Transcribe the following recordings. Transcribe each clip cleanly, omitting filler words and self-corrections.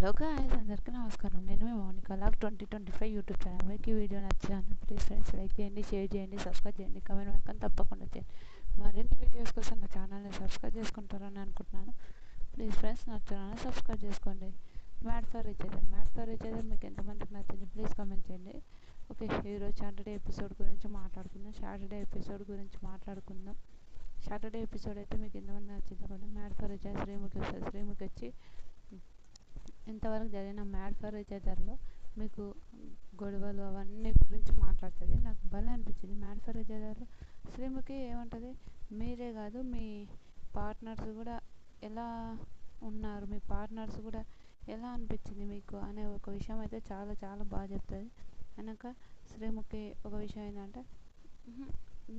Hello guys, అందరికీ నమస్కారం. నేను మీ మౌనిక లాగ్ 2025 యూట్యూబ్ ఛానల్. మీకు ఈ వీడియో నచ్చాను ప్లీజ్ ఫ్రెండ్స్ లైక్ చేయండి, షేర్ చేయండి, సబ్స్క్రైబ్ చేయండి, కమెంట్ మాత్రం తప్పకుండా చేయండి. మరిన్ని వీడియోస్ కోసం నా ఛానల్ని సబ్స్క్రైబ్ చేసుకుంటారని అనుకుంటున్నాను. ప్లీజ్ ఫ్రెండ్స్ నా ఛానల్ని సబ్స్క్రైబ్ చేసుకోండి. మ్యాడ్ ఫర్ రీచ్ అయితే మీకు ఎంతమందికి నచ్చింది ప్లీజ్ కామెంట్ చేయండి. ఓకే, ఈరోజు సాటర్డే ఎపిసోడ్ గురించి మాట్లాడుకుందాం. సాటర్డే ఎపిసోడ్ అయితే మీకు ఎంతమంది నచ్చింది కూడా మ్యాడ్ ఫర్ రీచ్ శ్రీముఖి వచ్చి ఇంతవరకు జరిగిన మ్యాడ్ ఫర్ రీఛార్జర్లో మీకు గొడవలు అవన్నీ గురించి మాట్లాడుతుంది. నాకు భలే అనిపించింది. మ్యాడ్ ఫర్ రీఛార్జర్లో శ్రీముఖి ఏమంటుంది, మీరే కాదు మీ పార్ట్నర్స్ కూడా ఎలా ఉన్నారు, మీ పార్ట్నర్స్ కూడా ఎలా అనిపించింది మీకు అనే ఒక విషయం అయితే చాలా చాలా బాగా చెప్తుంది. వెనక శ్రీముఖి ఒక విషయం ఏంటంటే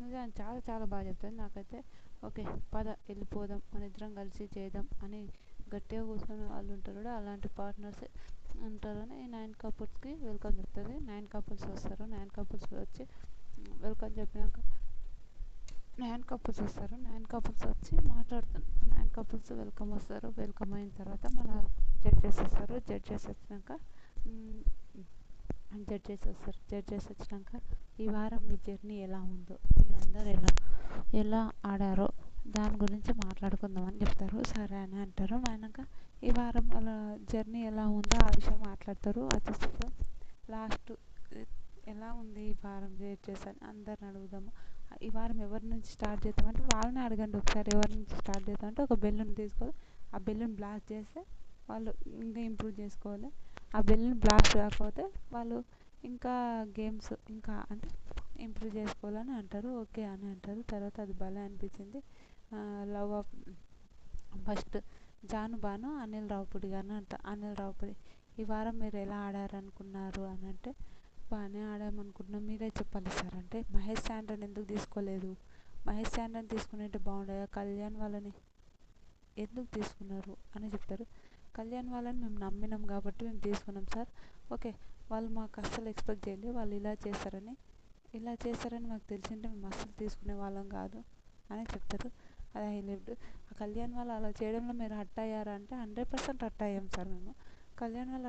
నిజంగా చాలా చాలా బాగా చెప్తుంది. నాకైతే ఓకే పద వెళ్ళిపోదాం, మన ఇద్దరం కలిసి చేద్దాం అని గట్టిగా కూర్చొని వాళ్ళు ఉంటారు కూడా, అలాంటి పార్ట్నర్స్ ఉంటారని 9 కపుల్స్కి వెల్కమ్ చెప్తుంది. 9 కపుల్స్ వస్తారు. 9 కపుల్స్ వచ్చి వెల్కమ్ చెప్పినాక 9 కపుల్స్ వచ్చి మాట్లాడుతున్నారు. 9 కపుల్స్ వెల్కమ్ వస్తారు. వెల్కమ్ అయిన తర్వాత మన జడ్జెస్ వస్తారు. జడ్జెస్ వచ్చినాక ఈ వారం మీ జర్నీ ఎలా ఉందో, మీరందరూ ఎలా ఆడారో దాని గురించి మాట్లాడుకుందామని చెప్తారు. సరే అని అంటారు. అయినాక ఈ వారం వాళ్ళ జర్నీ ఎలా ఉందో ఆ విషయం మాట్లాడతారు. అది లాస్ట్ ఎలా ఉంది ఈ వారం జడ్జెస్ అని అందరిని అడుగుదాము. ఈ వారం ఎవరి నుంచి స్టార్ట్ చేద్దామంటే వాళ్ళని అడగండి ఒకసారి, ఎవరి నుంచి స్టార్ట్ చేద్దామంటే ఒక బెలూన్ తీసుకొని ఆ బెలూన్ బ్లాస్ట్ చేస్తే వాళ్ళు ఇంకా ఇంప్రూవ్ చేసుకోవాలి. ఆ బెలూన్ బ్లాస్ట్ కాకపోతే వాళ్ళు ఇంకా గేమ్స్ ఇంకా అంటే ఇంప్రూవ్ చేసుకోవాలని అంటారు. ఓకే అని అంటారు. తర్వాత అది భలే అనిపించింది. లవ్ ఆఫ్ ఫస్ట్ బాను అనిల్ రావుపూడి గారిని అనిల్ రావుపూడి ఈ వారం మీరు ఎలా ఆడారనుకున్నారు అని అంటే, బాగానే ఆడామనుకుంటున్నాం, మీరే చెప్పాలి సార్ అంటే, మహేష్ శాండ్రని ఎందుకు తీసుకోలేదు, మహేష్ శాండ్రని తీసుకునేంటే బాగుండేదా, కళ్యాణ్ వాళ్ళని ఎందుకు తీసుకున్నారు అని చెప్తారు. కళ్యాణ్ వాళ్ళని మేము నమ్మినాం కాబట్టి మేము తీసుకున్నాం సార్. ఓకే, వాళ్ళు మాకు అస్సలు ఎక్స్పెక్ట్ చేయండి, వాళ్ళు ఇలా చేస్తారని మాకు తెలిసింటే మేము అస్సలు తీసుకునే వాళ్ళం కాదు అని చెప్తారు. అది హైలైట్. ఆ కళ్యాణ్ వాళ్ళు అలా చేయడంలో మీరు హర్ట్ అయ్యారా అంటే 100% హర్ట్ అయ్యాం సార్ మేము. కళ్యాణ్ వాళ్ళు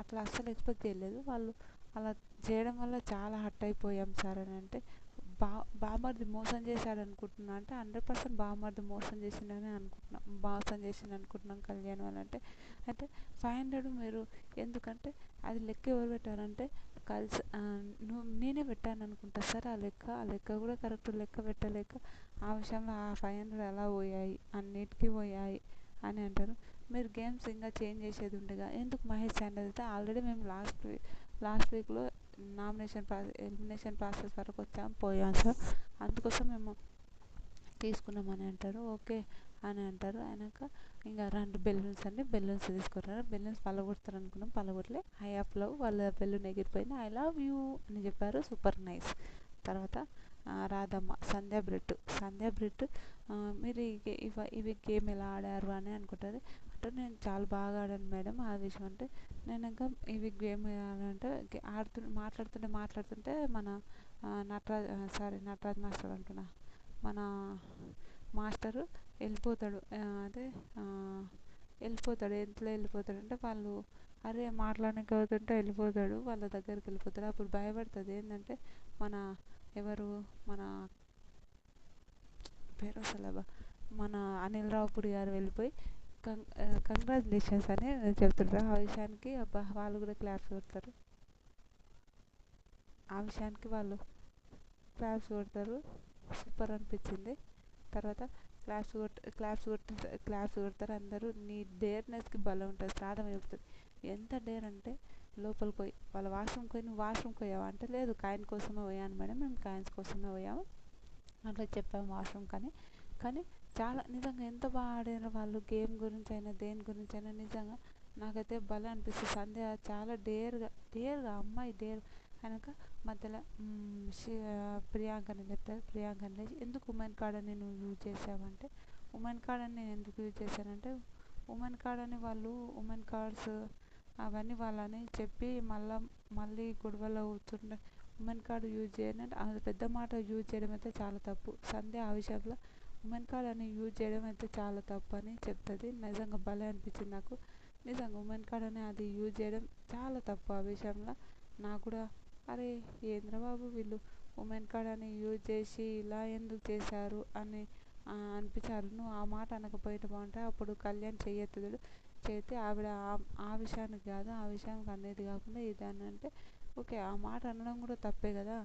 అట్లా అస్సలు ఎక్స్పెక్ట్ చేయలేదు, వాళ్ళు అలా చేయడం వల్ల చాలా హర్ట్ అయిపోయాం సార్ అని అంటే, బామర్ది మోసం చేశాడు అనుకుంటున్నా అంటే 100% బామర్ది మోసం చేసిండు అనుకుంటున్నాం కళ్యాణ్ వాళ్ళు అంటే. అయితే 500 మీరు ఎందుకంటే అది లెక్క ఎవరు పెట్టారంటే కలిసి నేనే పెట్టాను అనుకుంటా సార్. ఆ లెక్క కూడా కరెక్ట్ లెక్క పెట్టలేక ఆ విషయంలో ఆ 500 ఎలా పోయాయి, అన్నిటికీ పోయాయి అని అంటారు. మీరు గేమ్స్ ఇంకా చేంజ్ చేసేది ఉండగా ఎందుకు మహేష్ శాండల్ అయితే ఆల్రెడీ మేము లాస్ట్ వీక్లో ఎలిమినేషన్ ప్రాసెస్ వరకు పోయాం సార్, అందుకోసం మేము తీసుకున్నామని అంటారు. ఓకే అని అంటారు. అయినాక ఇంకా 2 బెలూన్స్ తీసుకున్నారు. బెలూన్స్ పలగొడతారు అనుకున్నాం, పలగొట్టలే. ఐ ఆఫ్ లవ్ వాళ్ళ బెలూన్ ఎగిరిపోయింది. ఐ లవ్ యూ అని చెప్పారు. Super nice. తర్వాత రాధమ్మ సంధ్యా బ్రిట్ మీరు ఇవి గేమ్ ఎలా ఆడారు అని అనుకుంటుంది. అంటే నేను చాలా బాగా ఆడాను మేడం ఆ విషయం అంటే, నేను ఇంకా ఇవి గేమ్ అంటే మాట్లాడుతుంటే మన నటరాజ్ మాస్టర్ అంటున్నా, మన మాస్టరు వెళ్ళిపోతాడు. వెళ్ళిపోతాడు అంటే వాళ్ళు అరే మాట్లాడడానికి అవుతుంటే వెళ్ళిపోతాడు, వాళ్ళ దగ్గరికి వెళ్ళిపోతాడు. అప్పుడు భయపడుతుంది. ఏంటంటే మన పేరు అసలు మన అనిల్ రావుపూడి గారు వెళ్ళిపోయి కంగ్రాచులేషన్స్ అని చెప్తుంటారు. ఆ విషయానికి వాళ్ళు కూడా క్లాప్స్ కొడతారు. సూపర్ అనిపించింది. తర్వాత క్లాప్స్ కొడతారు అందరూ. నీ డేర్నెస్కి భలే ఉంటుంది. శ్రాద్ధం చెప్తుంది, ఎంత డేర్ అంటే లోపలికి పోయి వాళ్ళ వాష్రూమ్కి పోయి, నువ్వు వాష్రూమ్కి పోయావా అంటే, లేదు కాయిన్ కోసమే పోయాను మేడం, మేము కాయిన్స్ కోసమే పోయాము అట్లా చెప్పాము వాష్రూమ్ కానీ చాలా నిజంగా ఎంత బాగా ఆడారో వాళ్ళు. గేమ్ గురించి అయినా దేని గురించి అయినా నిజంగా నాకైతే భలే అనిపిస్తుంది. సంధ్య చాలా డేర్గా అమ్మాయి డేర్. కనుక మధ్యలో ప్రియాంకని చెప్తారు. ప్రియాంకని లేచి ఎందుకు ఉమెన్ కార్డ్ అని నువ్వు యూజ్ చేసావంటే, ఉమెన్ కార్డ్ అని నేను ఎందుకు యూజ్ చేశానంటే, ఉమెన్ కార్డ్ అని వాళ్ళు ఉమెన్ కార్డ్స్ అవన్నీ వాళ్ళని చెప్పి మళ్ళీ గొడవలు అవుతుండే ఉమెన్ కార్డ్ యూజ్ చేయడం అది పెద్ద మాట. యూజ్ చేయడం అయితే చాలా తప్పు. సంధ్య ఆ విషయంలో ఉమెన్ కార్డ్ అని యూజ్ చేయడం అయితే చాలా తప్పు అని చెప్తుంది. నిజంగా భలే అనిపించింది నాకు. నిజంగా ఉమెన్ కార్డ్ అని అది యూజ్ చేయడం చాలా తప్పు. ఆ విషయంలో నాకు కూడా అరే ఏంద్ర బాబు వీళ్ళు ఉమెన్ కార్డ్ అని యూజ్ చేసి ఇలా ఎందుకు చేశారు అని అనిపించారు. నువ్వు ఆ మాట అనకపోయితే బాగుంటే అప్పుడు కళ్యాణ్ చెయ్యెత్తుతాడు. చేస్తే ఆవిడ ఆ విషయానికి కాదు, ఆ విషయానికి అనేది కాకుండా ఇది అని అంటే ఓకే, ఆ మాట అనడం కూడా తప్పే కదా.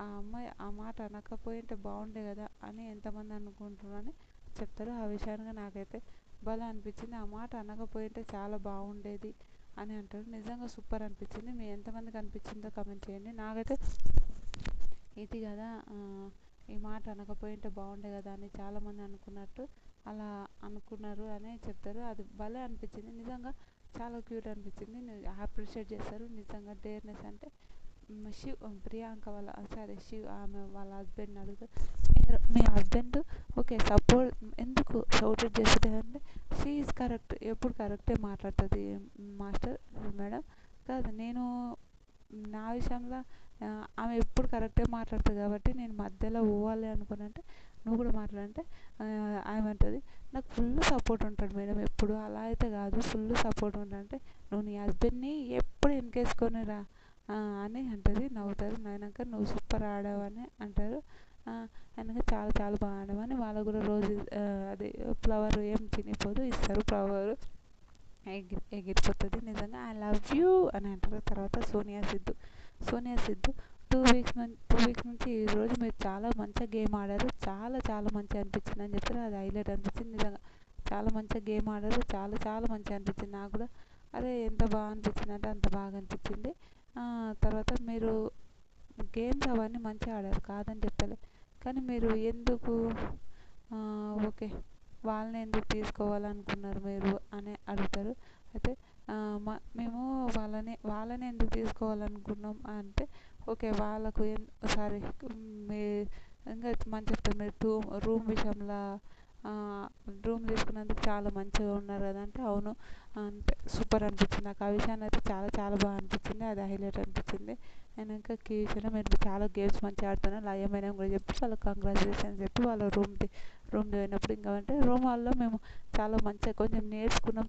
ఆ అమ్మాయి ఆ మాట అనకపోయింటే బాగుండే కదా అని ఎంతమంది అనుకుంటున్నారని చెప్తారు. ఆ విషయానికి నాకైతే భలే అనిపించింది. ఆ మాట అనకపోయింటే చాలా బాగుండేది అని అంటారు. నిజంగా సూపర్ అనిపించింది. మీ ఎంతమందికి అనిపించిందో కమెంట్ చేయండి. నాకైతే ఇది కదా ఈ మాట అనకపోయింటే బాగుండే కదా అని చాలామంది అనుకున్నట్టు అలా అనుకున్నారు అని చెప్తారు. అది భలే అనిపించింది. నిజంగా చాలా క్యూట్ అనిపించింది. అప్రిషియేట్ చేస్తారు. నిజంగా డేర్నెస్ అంటే శివ్ ప్రియాంక వాళ్ళ సారీ శివ్ ఆమె వాళ్ళ హస్బెండ్ని అడుగుతారు, మీరు మీ హస్బెండ్ ఓకే సపోర్ట్ ఎందుకు సపోర్ట్ చేస్తుంది అంటే షీ ఈజ్ కరెక్ట్, ఎప్పుడు కరెక్టే మాట్లాడుతుంది మాస్టర్ మేడం. కాదు నేను నా విషయంలో ఆమె ఎప్పుడు కరెక్టే మాట్లాడుతుంది కాబట్టి నేను మధ్యలో పోవాలి అనుకున్నంటే నువ్వు కూడా మాట్లాడంటే ఆమె అంటుంది నాకు ఫుల్ సపోర్ట్ ఉంటాడు మేడం ఎప్పుడు, అలా అయితే కాదు ఫుల్ సపోర్ట్ ఉంటాడంటే నువ్వు నీ హస్బెండ్ని ఎప్పుడు వెనకేసుకొని రా అని అంటుంది. నవ్వుతారు. నవ్వినాక నువ్వు సూపర్ ఆడావని అంటారు. అయినాక చాలా చాలా బాగా ఆడామని వాళ్ళకు కూడా రోజు అది ఫ్లవర్ ఏం తినిపోదు ఇస్తారు. ఫ్లవర్ ఎగిరిపోతుంది. నిజంగా ఐ లవ్ యూ అని అంటారు. తర్వాత సోనియా సిద్ధు 2 వీక్స్ నుంచి ఈరోజు మీరు చాలా మంచిగా గేమ్ ఆడారు, చాలా చాలా మంచిగా అనిపించింది అని చెప్తారు. అది హైలైట్ అనిపించింది. నిజంగా చాలా మంచిగా గేమ్ ఆడారు, చాలా చాలా మంచిగా అనిపించింది. నాకు కూడా అరే ఎంత బాగా అనిపించింది అంటే అంత బాగా అనిపించింది. తర్వాత మీరు గేమ్స్ అవన్నీ మంచిగా ఆడారు కాదని చెప్తలే, కానీ మీరు ఎందుకు ఓకే వాళ్ళని ఎందుకు తీసుకోవాలనుకున్నారు మీరు అని అడుగుతారు. అయితే మేము వాళ్ళని ఎందుకు తీసుకోవాలనుకున్నాం అంటే ఓకే వాళ్ళకు సారీ మీ ఇంకా మంచి చెప్తారు మీరు రూమ్ విషయంలో రూమ్ తీసుకున్నందుకు చాలా మంచిగా ఉన్నారు కదా అంటే అవును అంటే సూపర్ అనిపించింది. నాకు ఆ విషయాన్ని అయితే చాలా చాలా బాగా అనిపించింది. అది హైలైట్ అనిపించింది. నేను ఇంకా కీర్చన మీరు చాలా గేమ్స్ మంచిగా ఆడుతున్నారు లయ మేడం కూడా చెప్పి వాళ్ళకి కంగ్రాచులేషన్స్ చెప్పి వాళ్ళ రూమ్ పోయినప్పుడు ఇంకా అంటే రూమ్ హాల్లో మేము చాలా మంచిగా కొంచెం నేర్చుకున్నాం,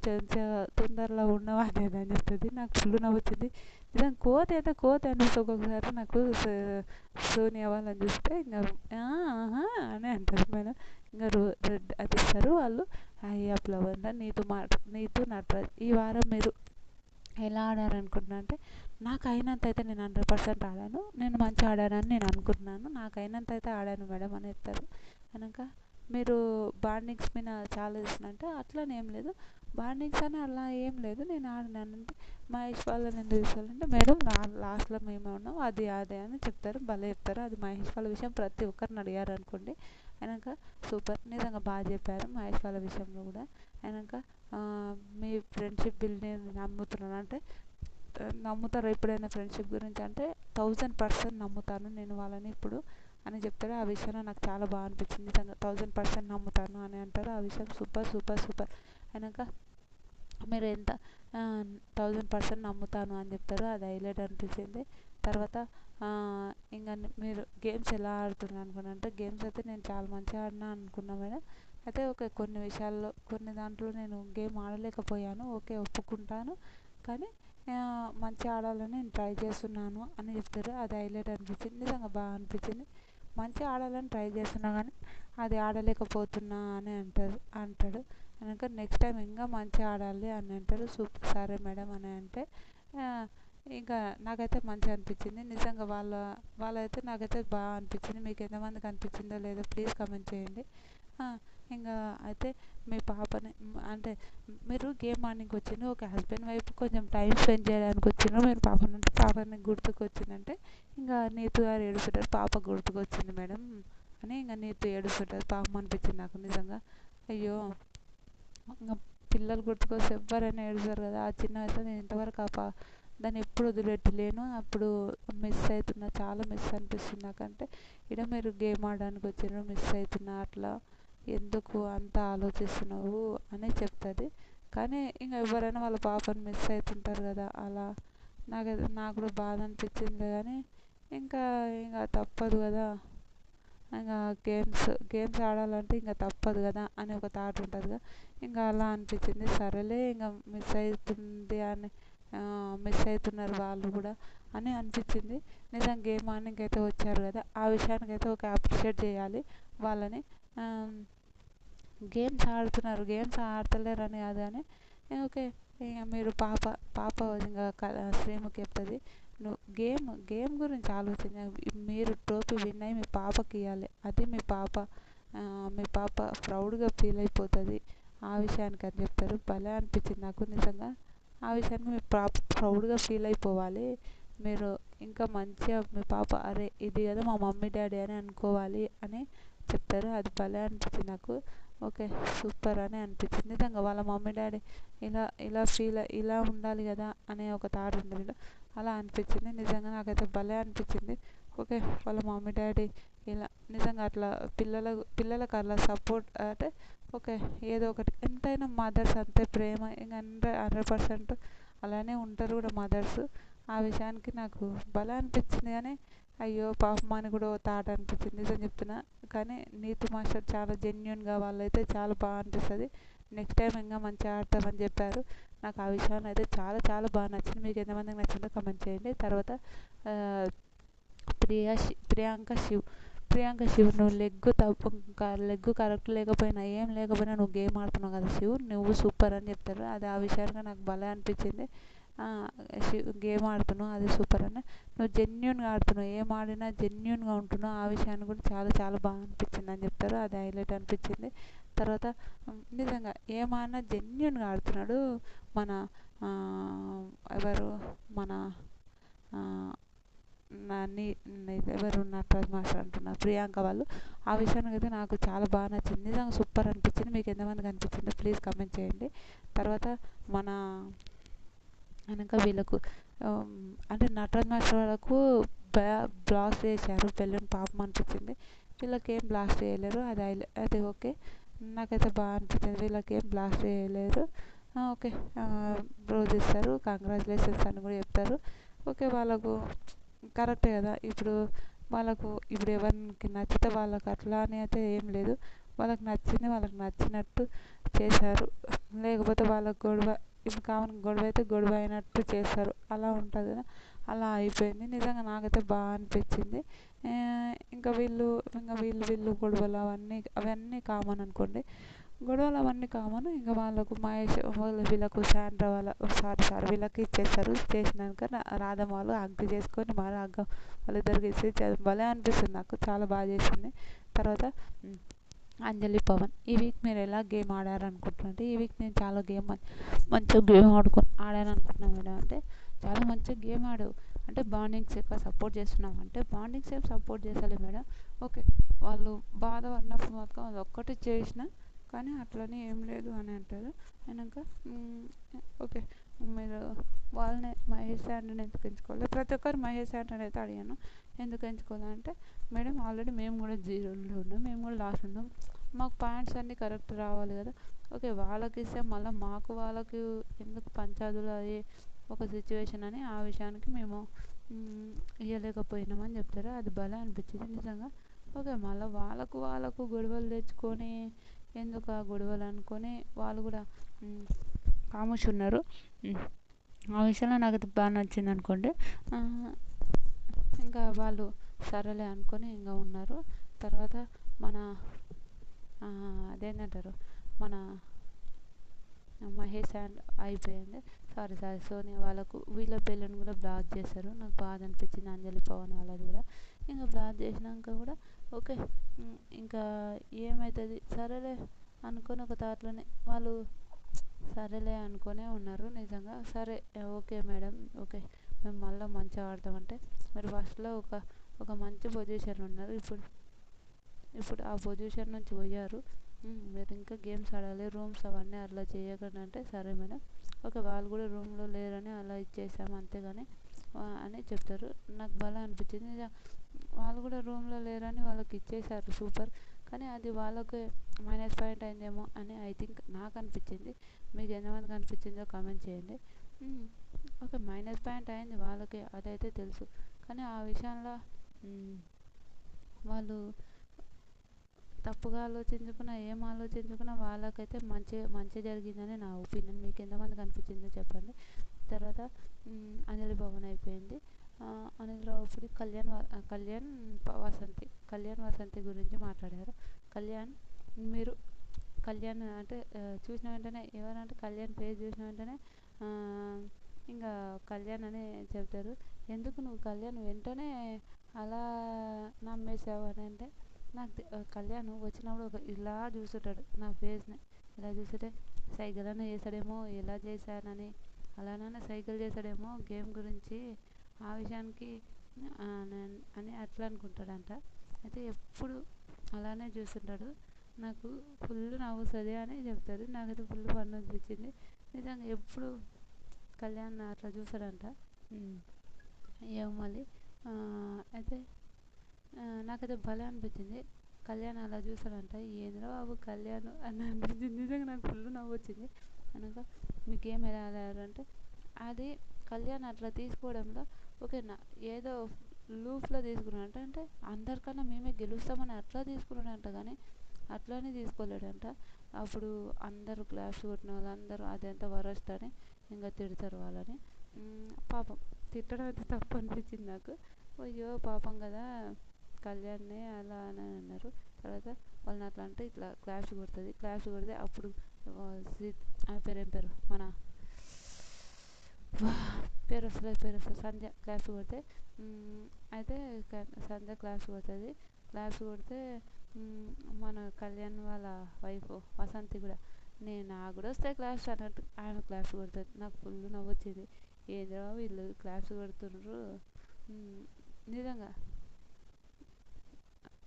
తొందరలో ఉన్నాం అనేది అని చెప్తుంది. నాకు ఫుల్ నవ్వుతుంది. నిజంగా కోతి అనిపిస్తుంది ఒక్కొక్కసారి నాకు. సోనియా వాళ్ళని చూస్తే ఇంకా అని అంటారు మేడం. ఇంకా రెడ్ అది ఇస్తారు వాళ్ళు. అయ్యా ఫ్లవర్ నీతో నటరాజ్ ఈ వారం మీరు ఎలా ఆడారనుకుంటున్నా అంటే నాకు అయినంత అయితే నేను 100% ఆడాను, నేను మంచిగా ఆడానని నేను అనుకుంటున్నాను, నాకు అయినంత అయితే ఆడాను మేడం అని చెప్తారు. కనుక మీరు బాండింగ్స్ మీద చాలా ఇస్తున్నంటే అట్లనే ఏం లేదు, బాండింగ్స్ అని అలా ఏం లేదు, నేను ఆడినానంటే మహేష్ వాళ్ళని ఎందుకు తీసుకోవాలంటే మేడం లాస్ట్లో మేమే ఉన్నాం అది అదే అని చెప్తారు. భలే చెప్తారు. అది మహేష్ వాళ్ళ విషయం ప్రతి ఒక్కరిని అడిగారు అనుకోండి. అయినాక సూపర్ నిజంగా బాగా చెప్పారు మహేష్ వాళ్ళ విషయంలో కూడా. అయినాక మీ ఫ్రెండ్షిప్ బిల్డ్ని నమ్ముతున్నాను అంటే నమ్ముతారు ఎప్పుడైనా ఫ్రెండ్షిప్ గురించి అంటే 1000% నమ్ముతాను నేను వాళ్ళని ఇప్పుడు అని చెప్తాడు. ఆ విషయంలో నాకు చాలా బాగా అనిపించింది. నిజంగా 1000% నమ్ముతాను అని అంటారు. ఆ విషయం సూపర్ సూపర్ సూపర్. అయినాక మీరు ఎంత 1000% నమ్ముతాను అని చెప్తారు. అది హైలైట్ అనిపించింది. తర్వాత ఇంకా మీరు గేమ్స్ ఎలా ఆడుతున్నారు అనుకున్నా అంటే గేమ్స్ అయితే నేను చాలా మంచిగా ఆడినా అనుకున్నా మేడం. అయితే ఓకే కొన్ని విషయాల్లో కొన్ని దాంట్లో నేను గేమ్ ఆడలేకపోయాను ఓకే ఒప్పుకుంటాను, కానీ మంచిగా ఆడాలని నేను ట్రై చేస్తున్నాను అని చెప్తారు. అది హైలైట్ అనిపించింది. నిజంగా బాగా అనిపించింది. మంచిగా ఆడాలని ట్రై చేస్తున్నా కానీ అది ఆడలేకపోతున్నా అని అంటాడు. కనుక నెక్స్ట్ టైం ఇంకా మంచిగా ఆడాలి అని అంటారు. సూపర్ సరే మేడం అని అంటే ఇంకా నాకైతే మంచిగా అనిపించింది. నిజంగా వాళ్ళైతే నాకైతే బాగా అనిపించింది. మీకు ఎంతమందికి అనిపించిందో లేదో ప్లీజ్ కమెంట్ చేయండి. ఇంకా అయితే మీ పాపని అంటే మీరు గేమ్ ఆడడానికి వచ్చిండ్రు ఒక హస్బెండ్ వైఫ్ కొంచెం టైం స్పెండ్ చేయడానికి వచ్చిండ్రు, మీరు పాపని గుర్తుకు వచ్చిందంటే ఇంకా నీతు గారు ఏడుస్తుంటారు పాప గుర్తుకు వచ్చింది మేడం అని ఇంకా నీతు ఏడుస్తుంటారు. పాపం అనిపించింది నాకు నిజంగా. అయ్యో ఇంకా పిల్లలు గుర్తుకొస్తే ఎవ్వరైనా ఏడుస్తారు కదా. ఆ చిన్న వయసులో నేను ఇంతవరకు దాన్ని ఎప్పుడు వదిలిపెట్టలేను. అప్పుడు మిస్ అవుతున్నా, చాలా మిస్ అనిపిస్తుంది నాకంటే ఇక్కడ మీరు గేమ్ ఆడడానికి వచ్చిండ్రు మిస్ అవుతున్నా అట్లా ఎందుకు అంత ఆలోచిస్తున్నావు అని చెప్తుంది. కానీ ఇంకా ఎవరైనా వాళ్ళ పాపను మిస్ అవుతుంటారు కదా, అలా నాకు కూడా బాధ అనిపించింది కానీ ఇంకా తప్పదు కదా. ఇంకా గేమ్స్ ఆడాలంటే ఇంకా తప్పదు కదా అని ఒక థాట్ ఉంటుందిగా. ఇంకా అలా అనిపించింది, సరేలే ఇంకా మిస్ అవుతుంది అని మిస్ అవుతున్నారు వాళ్ళు కూడా అని అనిపించింది. నిజంగా గేమ్ ఆడడానికి అయితే వచ్చారు కదా, ఆ విషయానికి అయితే ఒక అప్రిషియేట్ చేయాలి వాళ్ళని. గేమ్స్ ఆడుతున్నారు, గేమ్స్ ఆడతలేరని కాదు కానీ ఓకే. ఇక మీరు పాప ఇంకా శ్రీముఖి చెప్తుంది, నువ్వు గేమ్ గురించి ఆలోచించ, మీరు ట్రోఫీ విన్ అయ్యి మీ పాపకి ఇవ్వాలి, అది మీ పాప ప్రౌడ్గా ఫీల్ అయిపోతుంది ఆ విషయానికి అని చెప్తారు. భలే అనిపించింది నాకు నిజంగా. ఆ విషయానికి మీ పాప ప్రౌడ్గా ఫీల్ అయిపోవాలి, మీరు ఇంకా మంచిగా మీ పాప అరే ఇది కదా మా మమ్మీ డాడీ అని అనుకోవాలి అని చెప్తారు. అది భలే అనిపించింది నాకు. ఓకే, సూపర్ అని అనిపించింది నిజంగా. వాళ్ళ మమ్మీ డాడీ ఇలా ఉండాలి కదా అనే ఒక థాట్ ఉంటుంది, అలా అనిపించింది నిజంగా. నాకైతే భలే అనిపించింది. ఓకే, వాళ్ళ మమ్మీ డాడీ ఇలా నిజంగా అట్లా పిల్లలకు అలా సపోర్ట్ అంటే ఓకే, ఏదో ఒకటి ఎంతైనా మదర్స్ అంతే ప్రేమ ఇంకా 100% అలానే ఉంటారు కూడా మదర్స్. ఆ విషయానికి నాకు భలే అనిపించింది కానీ అయ్యో పాపం అని కూడా ఓ థాట్ అనిపించింది, నిజం చెప్తున్నా. కానీ నీతు మాస్టర్ చాలా జెన్యున్గా వాళ్ళైతే చాలా బాగా అనిపిస్తుంది. నెక్స్ట్ టైం ఇంకా మంచిగా ఆడతామని చెప్పారు. నాకు ఆ విషయాన్ని అయితే చాలా చాలా బాగా నచ్చింది. మీకు ఎంతమందికి నచ్చిందో కమెంట్ చేయండి. తర్వాత ప్రియాంక శివ్ నువ్వు లెగ్ కరెక్ట్ లేకపోయినా ఏం లేకపోయినా నువ్వు గేమ్ ఆడుతున్నావు కదా శివ్, నువ్వు సూపర్ అని చెప్తారు. అది ఆ విషయానికి నాకు భలే అనిపించింది. గేమ్ ఆడుతున్నావు అది సూపర్ అని, నువ్వు జెన్యున్గా ఆడుతున్నావు, ఏం ఆడినా జెన్యున్గా ఉంటున్నావు, ఆ విషయాన్ని కూడా చాలా చాలా బాగా అనిపించింది అని చెప్తారు. అది హైలైట్ అనిపించింది. తర్వాత నిజంగా ఏం ఆడినా జెన్యున్గా ఆడుతున్నాడు మన ఎవరు మన ఎవరు నటరాజ్ మాస్టర్ అంటున్నారు, ప్రియాంక వాళ్ళు. ఆ విషయానికి అయితే నాకు చాలా బాగా నచ్చింది, నిజంగా సూపర్ అనిపించింది. మీకు ఎంతమందికి అనిపించిందో ప్లీజ్ కమెంట్ చేయండి. తర్వాత మన వెనక వీళ్ళకు అంటే నటరాజ్ మాస్టర్ వాళ్ళకు బ్లాస్ట్ చేశారు బెలూన్, పాపం అనిపించింది. వీళ్ళకి ఏం బ్లాస్ట్ చేయలేరు, అది ఓకే. నాకైతే బాగా అనిపించింది, వీళ్ళకి ఏం బ్లాస్ట్ చేయలేరు. ఓకే, రోజు ఇస్తారు, కంగ్రాచులేషన్స్ అని కూడా చెప్తారు. ఓకే, వాళ్ళకు కరెక్టే కదా. ఇప్పుడు ఎవరికి నచ్చితే వాళ్ళకి అట్లా అని అయితే ఏం లేదు, వాళ్ళకి నచ్చింది వాళ్ళకి నచ్చినట్టు చేశారు. లేకపోతే వాళ్ళకి గొడవ, ఇప్పుడు కామన్ గొడవ అయితే గొడవ అయినట్టు చేస్తారు, అలా ఉంటుంది కదా, అలా అయిపోయింది. నిజంగా నాకైతే బాగా అనిపించింది. ఇంకా వీళ్ళు గొడవలు అవన్నీ కామన్ అనుకోండి, గొడవలు అవన్నీ కామన్. ఇంకా వీళ్ళకు శాండ్రా సారీ వీళ్ళకి ఇచ్చేస్తారు. చేసినాక రాధమ్మ వాళ్ళు హగ్ చేసుకొని మళ్ళీ వాళ్ళిద్దరికి ఇచ్చి భలే అనిపిస్తుంది నాకు, చాలా బాగా చేసింది. తర్వాత అంజలి పవన్, ఈ వీక్ మీరు ఎలా గేమ్ ఆడారు అనుకుంటున్నారంటే, ఈ వీక్ నేను చాలా మంచిగా గేమ్ ఆడాను అనుకుంటున్నాను మేడం అంటే, చాలా మంచిగా గేమ్ ఆడావు అంటే బాండింగ్స్ ఎక్కువ సపోర్ట్ చేస్తున్నావు అంటే, బాండింగ్స్ ఏం సపోర్ట్ చేస్తలే మేడం. ఓకే, వాళ్ళు బాధ పడినప్పుడు మాత్రం అది ఒక్కటి చేసిన కానీ అట్లని ఏం లేదు అని అంటారు. అయినాక ఓకే, మీరు వాళ్ళని మహేష్ ఆంటోని ఎందుకు ఎంచుకోవాలి, ప్రతి ఒక్కరు మహేష్ ఆంటోని అయితే అడిగాను ఎందుకు ఎంచుకోవాలంటే, మేడం ఆల్రెడీ మేము కూడా జీరోలో ఉన్నాం, మేము కూడా లాస్ట్ ఉన్నాం, మాకు పాయింట్స్ అన్నీ కరెక్ట్ రావాలి కదా. ఓకే, వాళ్ళకి ఇస్తే మళ్ళీ వాళ్ళకి ఎందుకు పంచాదులు అయ్యే ఒక సిచ్యువేషన్ అని ఆ విషయానికి మేము ఇవ్వలేకపోయినామని చెప్తారు. అది భలే అనిపించింది నిజంగా. ఓకే, మళ్ళీ వాళ్ళకు గొడవలు తెచ్చుకొని ఎందుకు ఆ గొడవలు అనుకొని వాళ్ళు కూడా ఖామోష్ ఉన్నారు. ఆ విషయంలో నాకు అది బాగా నచ్చింది అనుకోండి. ఇంకా వాళ్ళు సరేలే అనుకొని ఇంకా ఉన్నారు. తర్వాత మన అదేంటంటారు మన మహేష్ అండ్ అయిపోయింది. సారీ సోనియా వాళ్ళకు వీళ్ళ బెలూన్ కూడా బ్లాక్ చేశారు, నాకు బాధ అనిపించింది. అంజలి పవన్ వాళ్ళది కూడా ఇంకా బ్లాక్ చేసినాక కూడా ఓకే, ఇంకా ఏమవుతుంది సరేలే అనుకొని ఒక థాట్లోనే వాళ్ళు సరేలే అనుకునే ఉన్నారు నిజంగా. సరే ఓకే మేడం, ఓకే మేము మళ్ళీ మంచిగా ఆడతామంటే, మీరు ఫస్ట్లో ఒక మంచి పొజిషన్ ఉన్నారు, ఇప్పుడు ఆ పొజిషన్ నుంచి పోయారు, మీరు ఇంకా గేమ్స్ ఆడాలి, రూమ్స్ అవన్నీ అలా చేయకండి అంటే, సరే మేడం ఓకే, వాళ్ళు కూడా రూమ్లో లేరని అలా ఇచ్చేసాము అంతేగాని అని చెప్తారు. నాకు బాగా అనిపించింది, వాళ్ళు కూడా రూమ్లో లేరని వాళ్ళకి ఇచ్చేసారు సూపర్. కానీ అది వాళ్ళకి మైనస్ పాయింట్ అయిందేమో అని ఐ థింక్ నాకు అనిపించింది. మీకు ఎంతమందికి అనిపించిందో కామెంట్ చేయండి. ఓకే, మైనస్ పాయింట్ అయింది వాళ్ళకి, అదైతే తెలుసు. కానీ ఆ విషయంలో వాళ్ళు తప్పుగా ఆలోచించుకున్నా ఏం ఆలోచించుకున్నా వాళ్ళకైతే మంచి మంచి జరిగిందని నా ఒపీనియన్. మీకు ఎంతమందికి అనిపించిందో చెప్పండి. తర్వాత అంజలి భవన్ అయిపోయింది. అనిల్ రావిపూడి కళ్యాణ్ వసంతి గురించి మాట్లాడారు. కళ్యాణ్ మీరు కళ్యాణ్ అంటే చూసిన వెంటనే ఎవరంటే కళ్యాణ్ పేరు చూసిన వెంటనే ఇంకా కళ్యాణ్ అని చెప్తారు. ఎందుకు నువ్వు కళ్యాణ్ వెంటనే అలా నమ్మేసావు అని అంటే, నాకు కళ్యాణ్ వచ్చినప్పుడు ఇలా చూస్తుంటాడు నా ఫేస్ని. ఇలా చూస్తుంటే సైకిల్ అన్న చేస్తాడేమో, ఎలా చేశానని అలానైనా సైకిల్ చేస్తాడేమో గేమ్ గురించి ఆ విషయానికి అని అట్లా అనుకుంటాడంట. అయితే ఎప్పుడు అలానే చూస్తుంటాడు. నాకు ఫుల్ నవ్వుతుంది అని చెప్తారు. నాకైతే ఫుల్ ఫన్ అనిపించింది నిజంగా. ఎప్పుడు కళ్యాణ్ అట్లా చూస్తాడంట. ఏమో మళ్ళీ అయితే నాకైతే భలే అనిపించింది. కళ్యాణ్ అలా చూస్తాడంట. ఏంద్రా బాబు కళ్యాణ్ అని అనిపించింది. నిజంగా నాకు ఫుల్ నవ్వు వచ్చింది. అనగా మీ గేమ్ ఎలా ఆడారంటే అది కళ్యాణ్ అట్లా తీసుకోవడంలో ఓకేనా ఏదో లూఫ్లో తీసుకున్నాడంట. అంటే అందరికన్నా మేమే గెలుస్తామని అట్లా తీసుకున్నాడంట. కానీ అట్లానే తీసుకోలేడంట. అప్పుడు అందరూ క్లాస్ కొట్టిన వాళ్ళు అందరూ అదంతా వరస్ట్ అని ఇంకా తిడతారు వాళ్ళని. పాపం తిట్టడం అయితే తప్పు అనిపించింది నాకు. అయ్యో పాపం కదా కళ్యాణ్ని అలా అని అన్నారు. తర్వాత వాళ్ళని అట్లా అంటే ఇట్లా క్లాస్ కొడుతుంది. క్లాస్ కొడితే అప్పుడు ఆమె పేరు మన పేరు వస్తుంది సంధ్య క్లాస్ కొడితే అయితే సంధ్య క్లాస్ కొడుతుంది. క్లాస్ కొడితే మన కళ్యాణ్ వాళ్ళ వైఫ్ వసంతి కూడా నాకు కూడా వస్తాయి క్లాస్ అన్నట్టు ఆమె క్లాస్ కొడుతుంది. నాకు ఫుల్ నవ్వు వచ్చింది. ఏదో వీళ్ళు క్లాస్ కొడుతుండ్రు నిజంగా.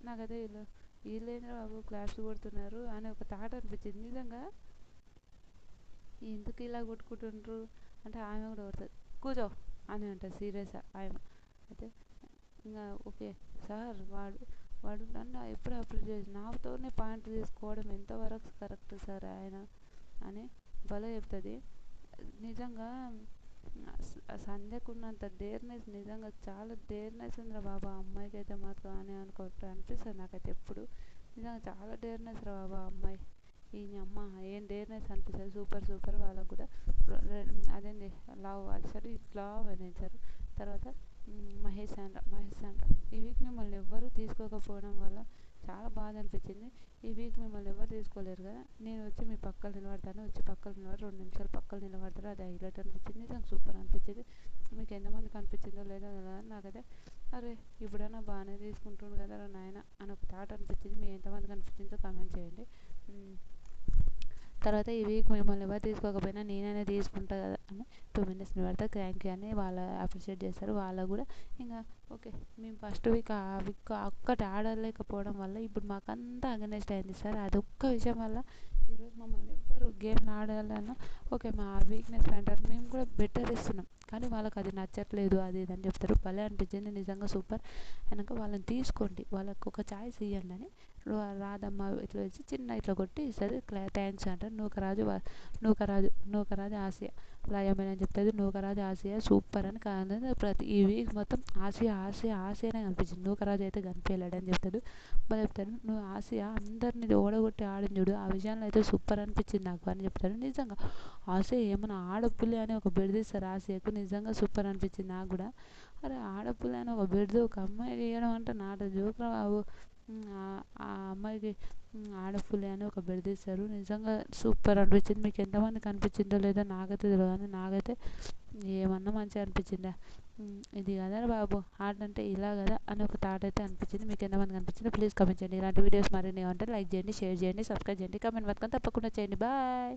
నాకైతే వీళ్ళేంద్ర బాబు క్లాస్ కొడుతున్నారు అని ఒక థాట్ అనిపించింది నిజంగా. ఎందుకు ఇలా కొట్టుకుంటుండ్రు అంటే ఆమె కూడా కొడుతుంది. కూర్చో అని అంటారు సీరియస్గా ఆమె. అయితే ఇంకా ఓకే సార్ వాడు నన్ను ఎప్పుడు అప్రిషియేట్ చేసి నాతోనే పాయింట్లు తీసుకోవడం ఎంతవరకు కరెక్ట్ సార్ ఆయన అని భలే చెప్తుంది. నిజంగా సంధ్యకు ఉన్నంత డేర్నెస్ నిజంగా చాలా డేర్నెస్ ఉందిరా బాబా అమ్మాయికి అయితే మాత్రం అని అనిపిస్తుంది నాకైతే ఎప్పుడు. నిజంగా చాలా డేర్నెస్ రా బాబా అమ్మాయి. ఈ అమ్మ ఏం డేర్నెస్ అనిపిస్తుంది. సూపర్ వాళ్ళకు కూడా అదేంటి లవ్ అసలు ఇట్లా వర్ణించారు. తర్వాత మహేష్ శాండ్ర ఈ వీక్ మిమ్మల్ని ఎవ్వరూ తీసుకోకపోవడం వల్ల చాలా బాధ అనిపించింది. ఈ వీక్ మిమ్మల్ని ఎవరు తీసుకోలేరు కదా, నేను వచ్చి మీ పక్కన నిలబడతాను. వచ్చి పక్కన నిలబడి 2 నిమిషాలు పక్కన నిలబడతారు. అది హైలైట్ అనిపించింది. నిజంగా సూపర్ అనిపించింది. మీకు ఎంతమందికి అనిపించిందో లేదో నాకైతే అరే ఇప్పుడైనా బాగానే తీసుకుంటుండు కదా నాయన అని ఒక థాట్ అనిపించింది. మీ ఎంతమందికి అనిపించిందో కామెంట్ చేయండి. తర్వాత ఈ వీక్ మిమ్మల్ని ఎవరు తీసుకోకపోయినా నేనైనా తీసుకుంటా కదా అని 2 minutes నిలబడతా థ్యాంక్ యూ అని వాళ్ళు అప్రిషియేట్ చేస్తారు. వాళ్ళకు కూడా ఇంకా ఓకే మేము ఫస్ట్ వీక్ ఆ వీక్ ఒక్కటి ఆడలేకపోవడం వల్ల ఇప్పుడు మాకంతా అగనెస్ట్ అయింది సార్. అదొక్క విషయం వల్ల ఈరోజు మమ్మల్ని ఎవ్వరు గేమ్ ఆడాలన్నా ఓకే మా వీక్నెస్ అంటారు. మేము కూడా బెటర్ ఇస్తున్నాం కానీ వాళ్ళకి అది నచ్చట్లేదు అది ఇది అని చెప్తారు. భలే అనిపించింది నిజంగా సూపర్. వెనక వాళ్ళని తీసుకోండి, వాళ్ళకు ఒక ఛాయిస్ ఇవ్వండి అని రాదమ్మ ఇట్లా వచ్చి చిన్న ఇట్లా కొట్టి ఇస్తుంది. థ్యాంక్స్ అంటారు. నూకరాజు ఆసియా లయమని అని చెప్తుంది. నూకరాజు ఆసియా సూపర్ అని కాదు ప్రతి ఈ వీక్ మొత్తం ఆసియానే కనిపించింది. నూకరాజు అయితే కనిపించలేడని చెప్తాడు. మరి చెప్తాడు నువ్వు ఆసియా అందరినీ ఓడగొట్టి ఆడింది చూడు ఆ విషయంలో అయితే సూపర్ అనిపించింది నాకు అని చెప్తాడు. నిజంగా ఆసియా ఏమైనా ఆడపుల్లి అని ఒక బెడిదిస్తారు ఆసియాకు. నిజంగా సూపర్ అనిపించింది నాకు కూడా. అరే ఆడపుల్లి అని ఒక బెడిది ఒక అమ్మాయికి వేయడం అంటే నాట జోకురా బాబు. ఆ అమ్మాయికి ఆడపుల్లి అని ఒక బెడిదిస్తారు. నిజంగా సూపర్ అనిపించింది. మీకు ఎంతమందికి అనిపించిందో లేదో నాకైతే తెలియదు కానీ నాకైతే ఏమన్నా మంచిగా అనిపించిందా. ఇది కదా బాబు ఆర్ట్ అంటే ఇలా కదా అని ఒక థాట్ అయితే అనిపించింది. మీకు ఎంతమందికి అనిపించిందో ప్లీజ్ కామెంట్ చేయండి. ఇలాంటి వీడియోస్ మరిన్ని ఉంటే లైక్ చేయండి, షేర్ చేయండి, సబ్స్క్రైబ్ చేయండి, కామెంట్ మాత్రం తప్పకుండా చేయండి. బాయ్.